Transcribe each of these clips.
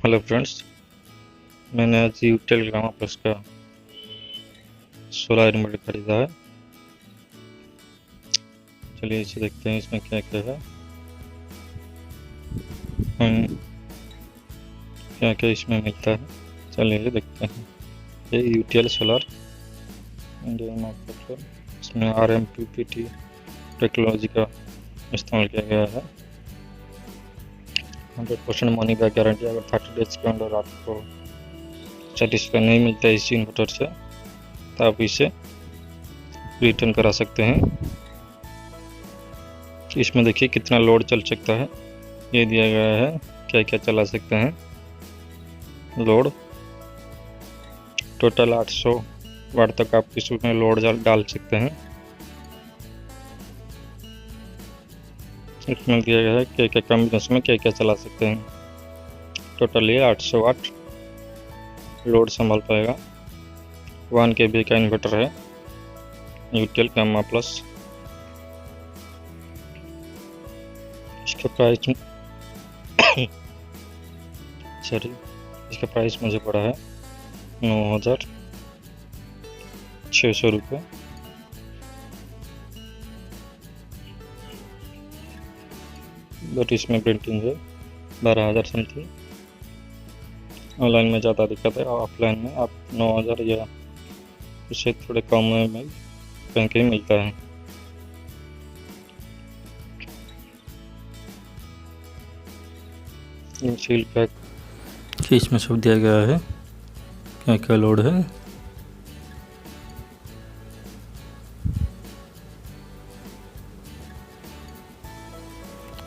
Hello friends, मैंने आज यूटेल gamma plus का सोलर इन्वर्टर खरीदा है। चलिए इसे देखते हैं इसमें क्या क्या है, हम क्या क्या इसमें मिलता है। चलिए देखते हैं। ये यूटीएल सोलर गामा प्लस, इसमें rmppt टेक्नोलॉजी का इस्तेमाल किया गया है। 100% मनी बैक गारंटी। अगर 30 डेज के अंदर आपको सेटिस्फाई नहीं मिलता है इस इन्वर्टर से, तो आप इसे रिटर्न करा सकते हैं। इसमें देखिए कितना लोड चल सकता है, ये दिया गया है। क्या क्या चला सकते हैं लोड, टोटल 800 वाट तक आप इसमें लोड डाल सकते हैं। इसमें दिया गया है क्या क्या कॉम्बिनेशन में क्या क्या चला सकते हैं। टोटल ये 800 वाट लोड संभाल पाएगा। 1 kVA का इन्वर्टर है, यूटीएल गामा प्लस। इसका प्राइस इसका प्राइस मुझे पड़ा है 9,600 रुपये। बट इसमें प्रिंटिंग है 12,000 समथिंग। ऑनलाइन में ज़्यादा दिक्कत है, ऑफलाइन में आप 9,000 या उससे थोड़े कम में कहीं कहीं मिलता है। सील पैक कि इसमें सब दिया गया है क्या क्या लोड है।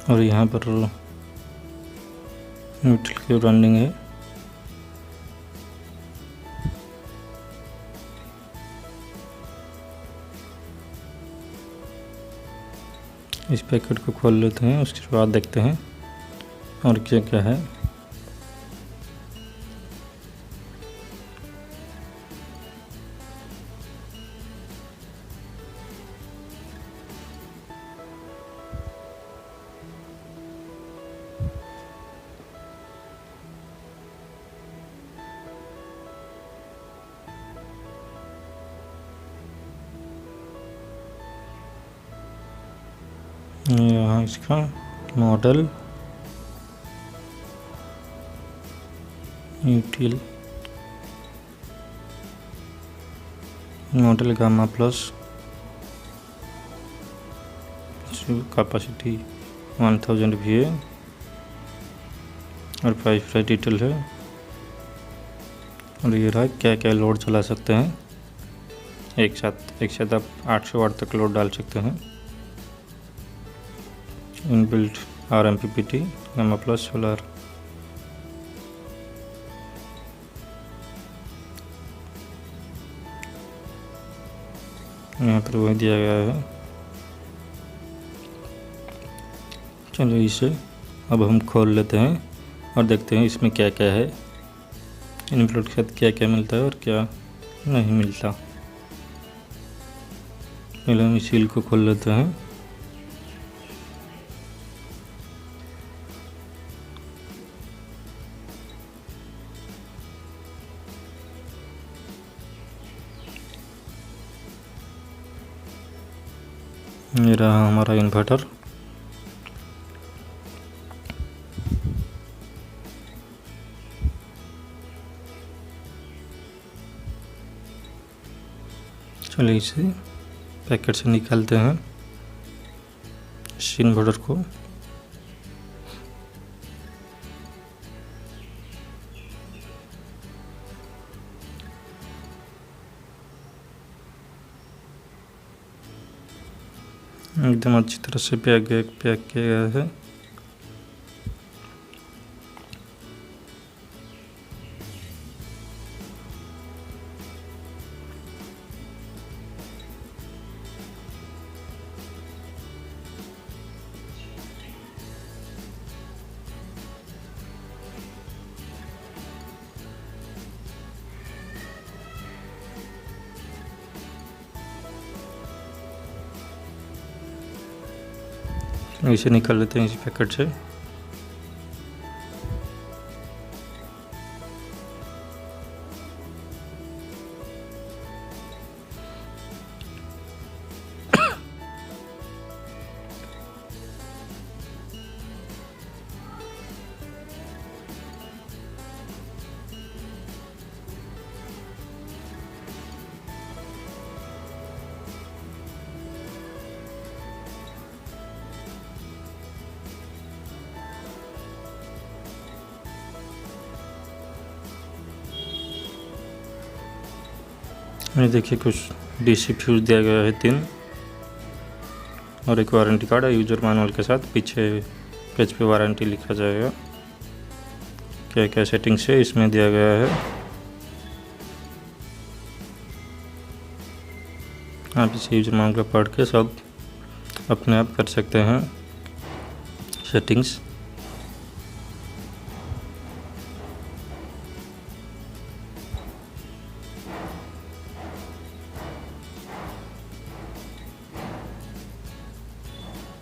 और यहाँ पर न्यूट्रल की ब्रांडिंग है। इस पैकेट को खोल लेते हैं, उसके बाद देखते हैं और क्या क्या है। यहाँ इसका model UTL model gamma plus, capacity 1000 VA और प्राइस डिटेल है। और ये रहा क्या क्या लोड चला सकते हैं। एक साथ आप 800 वाट तक लोड डाल सकते हैं। Inbuilt rmppt gamma plus solar. यहाँ पर वही दिया गया है। चलो इसे अब हम खोल लेते हैं और देखते हैं इसमें क्या क्या है, इनवर्टर के साथ क्या क्या मिलता है और क्या नहीं मिलता। पहले हम सील को खोल लेते हैं। ये रहा हमारा इन्वर्टर। चलिए इसे पैकेट से निकालते हैं इस इन्वर्टर को। एकदम अच्छी तरह से पैक किया गया है। इसे निकाल लेते हैं इस पैकेट से। ये देखिए कुछ डीसी फ्यूज दिया गया है 3 और एक वारंटी कार्ड है यूजर मैनुअल के साथ। पीछे पेज पे वारंटी लिखा जाएगा, क्या क्या सेटिंग्स है इसमें दिया गया है। आप इसे यूजर मैनुअल को पढ़ के सब अपने आप कर सकते हैं सेटिंग्स।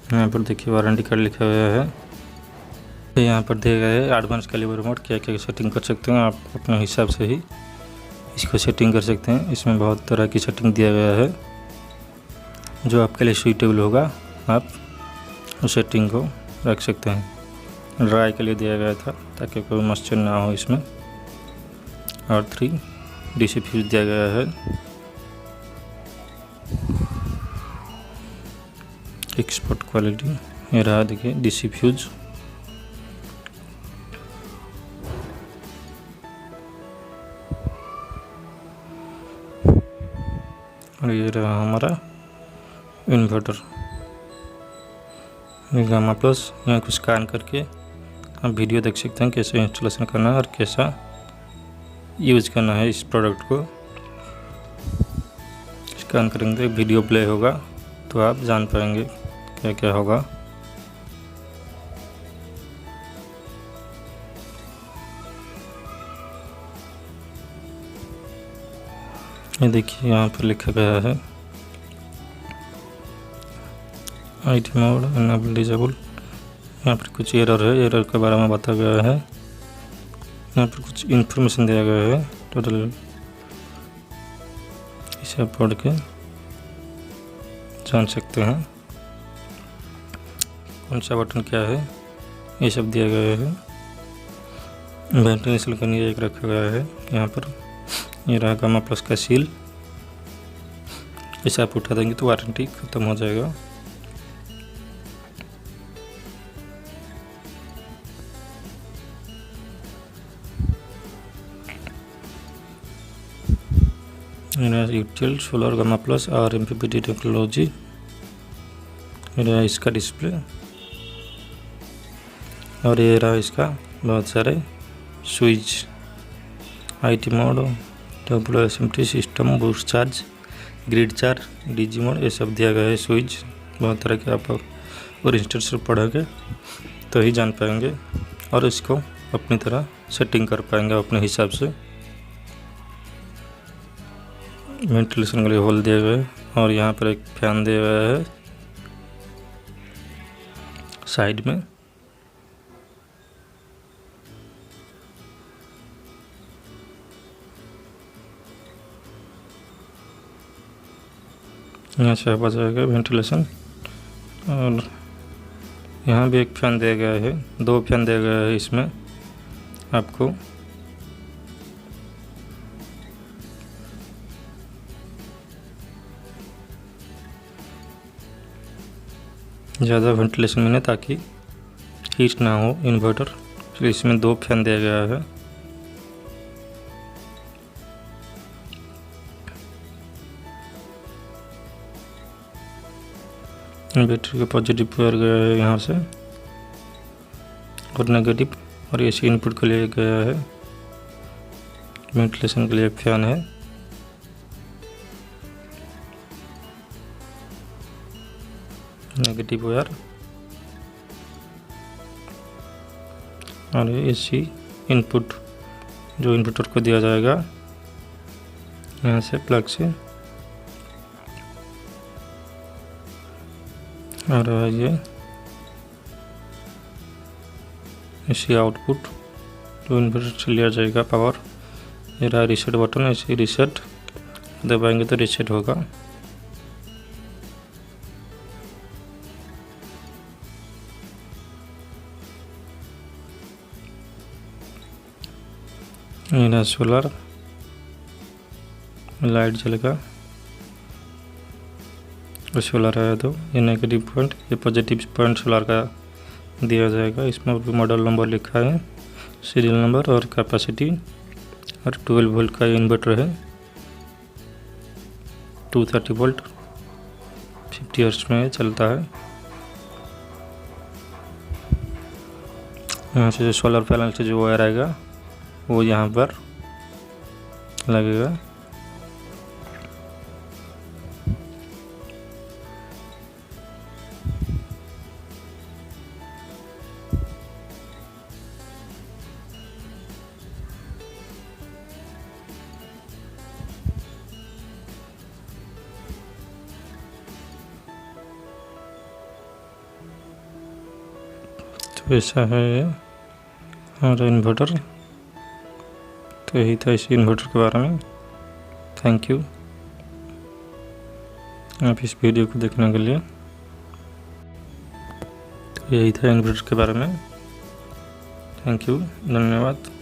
यहाँ पर देखिए वारंटी कार्ड लिखा हुआ है। तो यहाँ पर दिया गया है एडवांस कैलिबर मोड, क्या क्या सेटिंग कर सकते हैं आप अपने हिसाब से ही इसको सेटिंग कर सकते हैं। इसमें बहुत तरह की सेटिंग दिया गया है, जो आपके लिए सूटेबल होगा आप उस सेटिंग को रख सकते हैं। ड्राई के लिए दिया गया था ताकि कोई मॉइस्चर ना हो इसमें। और 3 डीसी फ्यूज दिया गया है। एक्सपोर्ट क्वालिटी ये रहा, देखिए डीसी फ्यूज। और ये रहा हमारा इन्वर्टर गामा प्लस। यहाँ को स्कैन करके आप वीडियो देख सकते हैं कैसे इंस्टॉलेशन करना है और कैसा यूज करना है। इस प्रोडक्ट को स्कैन करेंगे, वीडियो प्ले होगा तो आप जान पाएंगे क्या क्या होगा। ये देखिए यहाँ पर लिखा गया है आईटी मोड एनेबल डिसेबल। यहाँ पर कुछ एरर है, एरर के बारे में बताया गया है। यहाँ पर कुछ इन्फॉर्मेशन दिया गया है टोटल, इसे आप पढ़ के जान सकते हैं कौन सा बटन क्या है, ये सब दिया गया है। वेंटिलेशन के लिए एक रखा गया है। यहाँ पर ये रहा गामा प्लस का सील, इसे आप उठा देंगे तो वारंटी ख़त्म हो जाएगा। UTL solar gamma plus rmppt technology. इसका डिस्प्ले और ये रहा इसका बहुत सारे switch, IT mode, WSMT system, boost charge, grid charge, DG mode, ये सब दिया गया है स्विच। बहुत तरह के आप और इंस्ट्रक्शन पढ़ोगे तो ही जान पाएंगे और इसको अपनी तरह सेटिंग कर पाएंगे अपने हिसाब से। वेंटिलेशन के लिए होल दिया गया है और यहाँ पर एक फैन दिया गया है साइड में। यहाँ से आ जाएगा वेंटिलेशन। और यहाँ भी एक फैन दिया गया है, 2 फैन दिया गया है इसमें आपको। ज़्यादा वेंटिलेशन में नहीं, ताकि हीट ना हो इन्वर्टर, इसलिए इसमें 2 फैन दिया गया है। बैटरी का पॉजिटिव वायर गया है यहाँ से और नेगेटिव, और एसी इनपुट के लिए गया है। वेंटिलेशन के लिए फैन है। नेगेटिव वायर और एसी इनपुट जो इन्वर्टर को दिया जाएगा यहाँ से प्लग से। और ये एसी आउटपुट जो इन्वर्टर से लिया जाएगा पावर। ये रहा रीसेट बटन, ऐसे रीसेट दबाएंगे तो रीसेट होगा। ये सोलर लाइट जलेगा, सोलर है तो ये नेगेटिव पॉइंट, ये पॉजिटिव पॉइंट सोलर का दिया जाएगा। इसमें भी मॉडल नंबर लिखा है, सीरियल नंबर और कैपेसिटी, और 12 वोल्ट का इन्वर्टर है। 230 वोल्ट 50 हर्ट्ज में चलता है। यहाँ से जो सोलर पैनल से जो वायर आएगा वो यहाँ पर लगेगा। तो ऐसा है हमारा इन्वर्टर। तो यही था इस इन्वर्टर के बारे में। थैंक यू आप इस वीडियो को देखने के लिए। तो यही था इन्वर्टर के बारे में। थैंक यू, धन्यवाद।